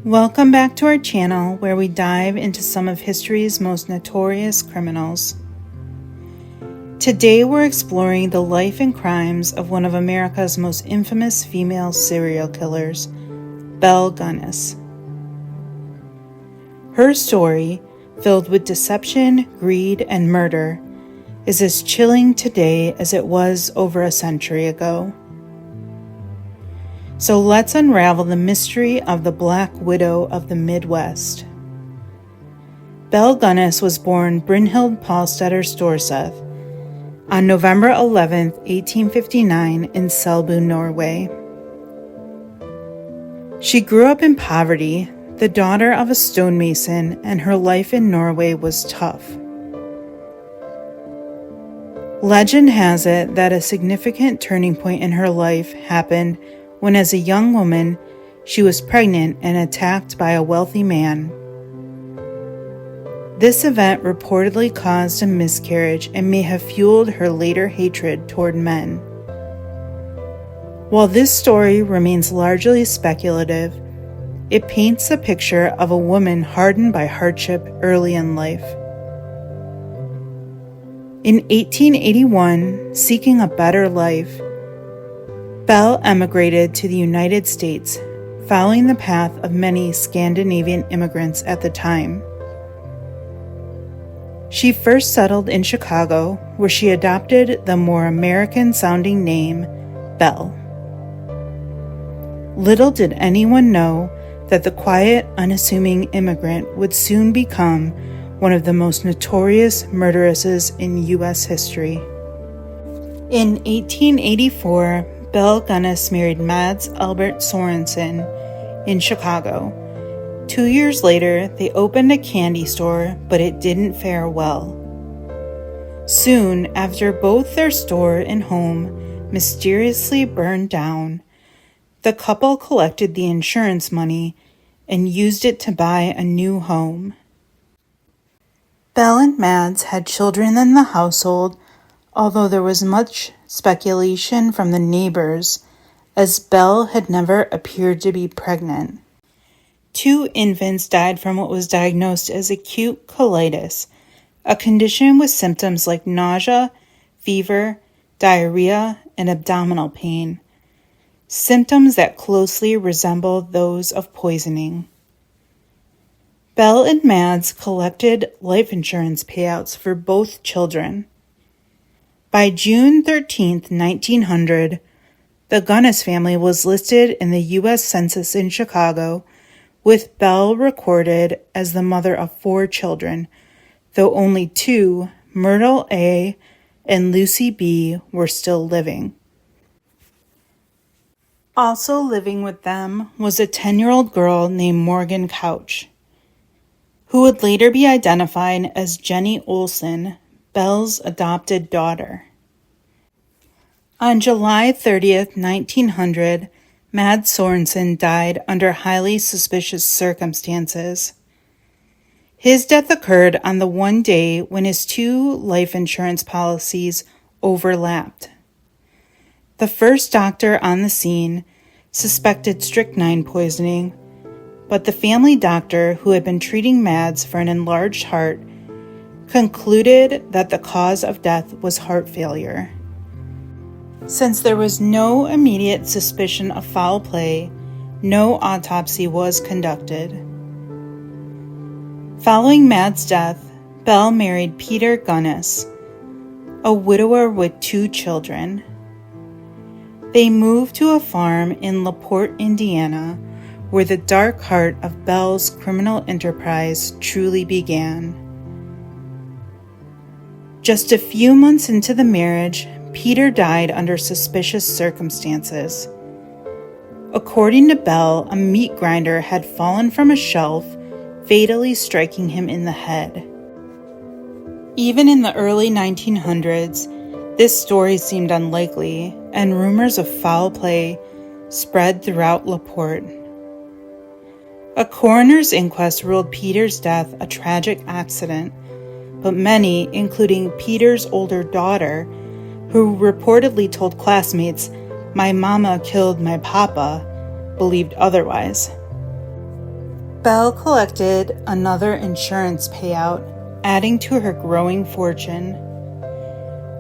Welcome back to our channel where we dive into some of history's most notorious criminals. Today we're exploring the life and crimes of one of America's most infamous female serial killers, Belle Gunness. Her story, filled with deception, greed, and murder, is as chilling today as it was over a century ago. So let's unravel the mystery of the Black Widow of the Midwest. Belle Gunness was born Brynhild Paulstetter Storseth on November 11, 1859 in Selbu, Norway. She grew up in poverty, the daughter of a stonemason, and her life in Norway was tough. Legend has it that a significant turning point in her life happened when, as a young woman, she was pregnant and attacked by a wealthy man. This event reportedly caused a miscarriage and may have fueled her later hatred toward men. While this story remains largely speculative, it paints a picture of a woman hardened by hardship early in life. In 1881, seeking a better life, Belle emigrated to the United States, following the path of many Scandinavian immigrants at the time. She first settled in Chicago, where she adopted the more American-sounding name, Belle. Little did anyone know that the quiet, unassuming immigrant would soon become one of the most notorious murderesses in U.S. history. In 1884, Belle Gunness married Mads Albert Sorensen in Chicago. 2 years later, they opened a candy store, but it didn't fare well. Soon after both their store and home mysteriously burned down, the couple collected the insurance money and used it to buy a new home. Belle and Mads had children in the household, although there was much speculation from the neighbors, as Belle had never appeared to be pregnant. 2 infants died from what was diagnosed as acute colitis, a condition with symptoms like nausea, fever, diarrhea, and abdominal pain, symptoms that closely resemble those of poisoning. Belle and Mads collected life insurance payouts for both children. By June 13, 1900, the Gunness family was listed in the U.S. Census in Chicago, with Belle recorded as the mother of 4 children, though only 2, Myrtle A. and Lucy B., were still living. Also living with them was a 10-year-old girl named Morgan Couch, who would later be identified as Jenny Olson, Belle's adopted daughter. On July 30th, 1900, Mads Sorensen died under highly suspicious circumstances. His death occurred on the one day when his 2 life insurance policies overlapped. The first doctor on the scene suspected strychnine poisoning, but the family doctor who had been treating Mads for an enlarged heart concluded that the cause of death was heart failure. Since there was no immediate suspicion of foul play, no autopsy was conducted. Following Mads' death, Belle married Peter Gunness, a widower with 2 children. They moved to a farm in LaPorte, Indiana, where the dark heart of Belle's criminal enterprise truly began. Just a few months into the marriage, Peter died under suspicious circumstances. According to Belle, a meat grinder had fallen from a shelf, fatally striking him in the head. Even in the early 1900s, this story seemed unlikely, and rumors of foul play spread throughout LaPorte. A coroner's inquest ruled Peter's death a tragic accident, but many, including Peter's older daughter, who reportedly told classmates, "My mama killed my papa," believed otherwise. Belle collected another insurance payout, adding to her growing fortune.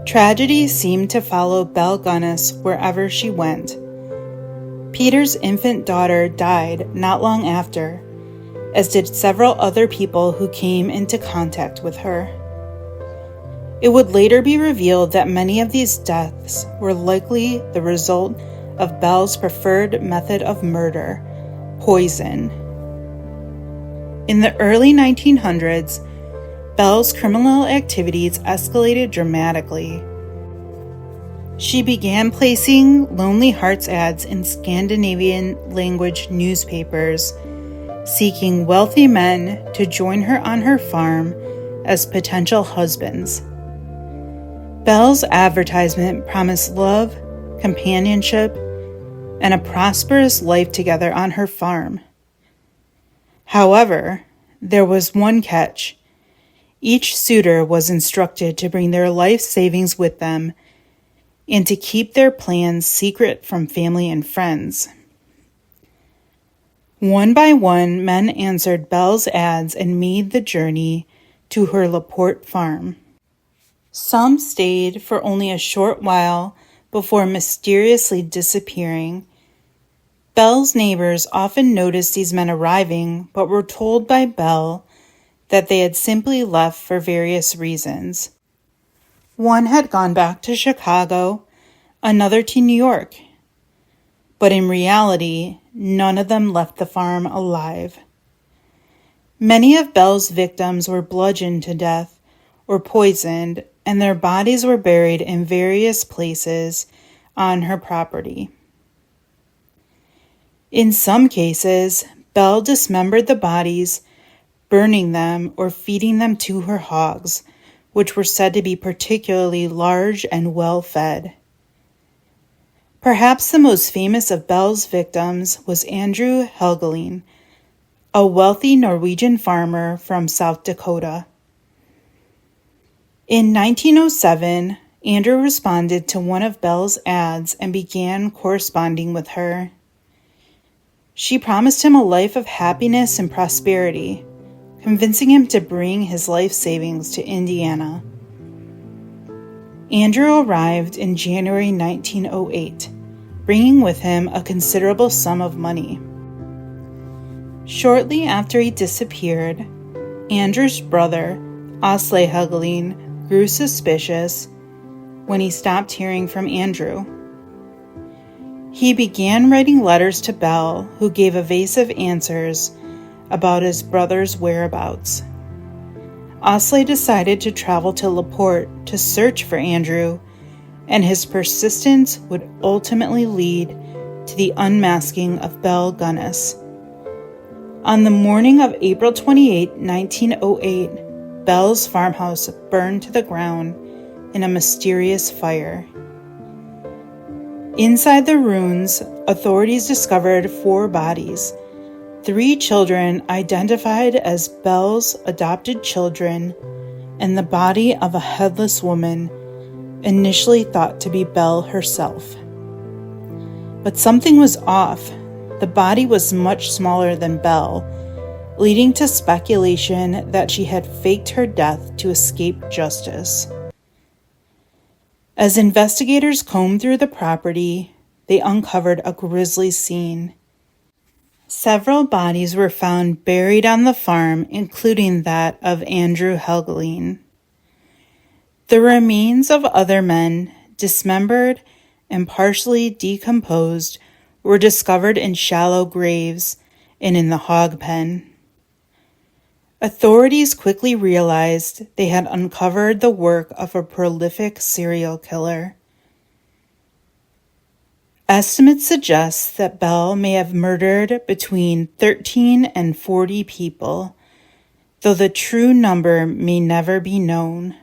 Tragedy seemed to follow Belle Gunness wherever she went. Peter's infant daughter died not long after, as did several other people who came into contact with her. It would later be revealed that many of these deaths were likely the result of Belle's preferred method of murder, poison. In the early 1900s, Belle's criminal activities escalated dramatically. She began placing Lonely Hearts ads in Scandinavian language newspapers, seeking wealthy men to join her on her farm as potential husbands. Belle's advertisement promised love, companionship, and a prosperous life together on her farm. However, there was one catch. Each suitor was instructed to bring their life savings with them and to keep their plans secret from family and friends. One by one, men answered Belle's ads and made the journey to her LaPorte farm. Some stayed for only a short while before mysteriously disappearing. Belle's neighbors often noticed these men arriving, but were told by Belle that they had simply left for various reasons. One had gone back to Chicago, another to New York. But in reality, none of them left the farm alive. Many of Belle's victims were bludgeoned to death or poisoned, and their bodies were buried in various places on her property. In some cases, Belle dismembered the bodies, burning them or feeding them to her hogs, which were said to be particularly large and well-fed. Perhaps the most famous of Belle's victims was Andrew Helgelien, a wealthy Norwegian farmer from South Dakota. In 1907, Andrew responded to one of Belle's ads and began corresponding with her. She promised him a life of happiness and prosperity, convincing him to bring his life savings to Indiana. Andrew arrived in January 1908, bringing with him a considerable sum of money. Shortly after he disappeared, Andrew's brother, Asle Helgelien, grew suspicious when he stopped hearing from Andrew. He began writing letters to Belle, who gave evasive answers about his brother's whereabouts. Asle decided to travel to LaPorte to search for Andrew, and his persistence would ultimately lead to the unmasking of Belle Gunness. On the morning of April 28, 1908, Belle's farmhouse burned to the ground in a mysterious fire. Inside the ruins, authorities discovered 4 bodies, 3 children identified as Belle's adopted children, and the body of a headless woman, initially thought to be Belle herself. But something was off. The body was much smaller than Belle, leading to speculation that she had faked her death to escape justice. As investigators combed through the property, they uncovered a grisly scene. Several bodies were found buried on the farm, including that of Andrew Helgelien. The remains of other men, dismembered and partially decomposed, were discovered in shallow graves and in the hog pen. Authorities quickly realized they had uncovered the work of a prolific serial killer. Estimates suggest that Belle may have murdered between 13 and 40 people, though the true number may never be known.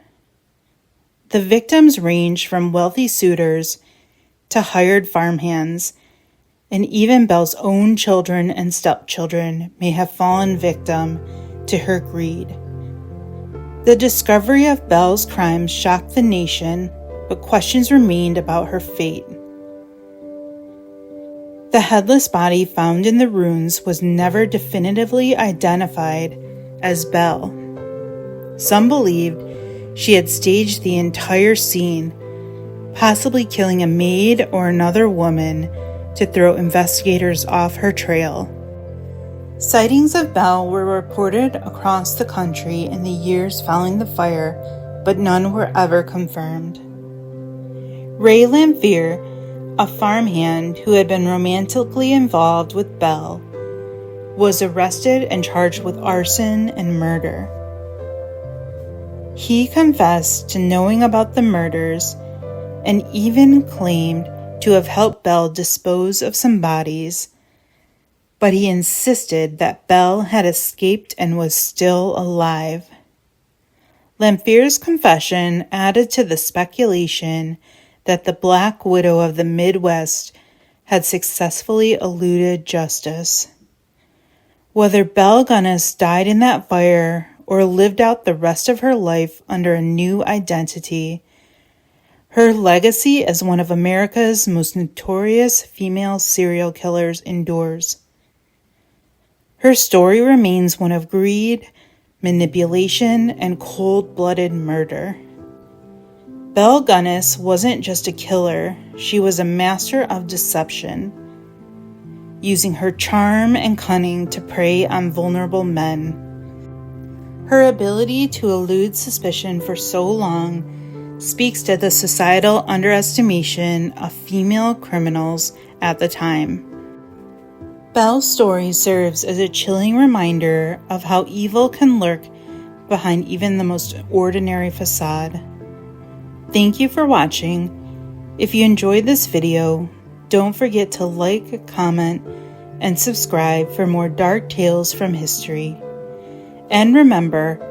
The victims range from wealthy suitors to hired farmhands, and even Belle's own children and stepchildren may have fallen victim to her greed. The discovery of Belle's crimes shocked the nation, but questions remained about her fate. The headless body found in the ruins was never definitively identified as Belle. Some believed she had staged the entire scene, possibly killing a maid or another woman to throw investigators off her trail. Sightings of Belle were reported across the country in the years following the fire, but none were ever confirmed. Ray Lamphere, a farmhand who had been romantically involved with Belle, was arrested and charged with arson and murder. He confessed to knowing about the murders and even claimed to have helped Belle dispose of some bodies, but he insisted that Belle had escaped and was still alive. Lamphere's confession added to the speculation that the Black Widow of the Midwest had successfully eluded justice. Whether Belle Gunness died in that fire or lived out the rest of her life under a new identity, her legacy as one of America's most notorious female serial killers endures. Her story remains one of greed, manipulation, and cold-blooded murder. Belle Gunness wasn't just a killer, she was a master of deception, using her charm and cunning to prey on vulnerable men. Her ability to elude suspicion for so long speaks to the societal underestimation of female criminals at the time. Belle's story serves as a chilling reminder of how evil can lurk behind even the most ordinary facade. Thank you for watching. If you enjoyed this video, don't forget to like, comment, and subscribe for more dark tales from history. And remember,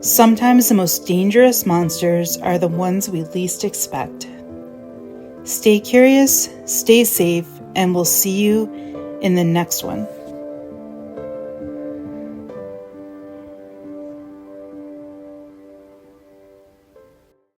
sometimes the most dangerous monsters are the ones we least expect. Stay curious, stay safe, and we'll see you in the next one.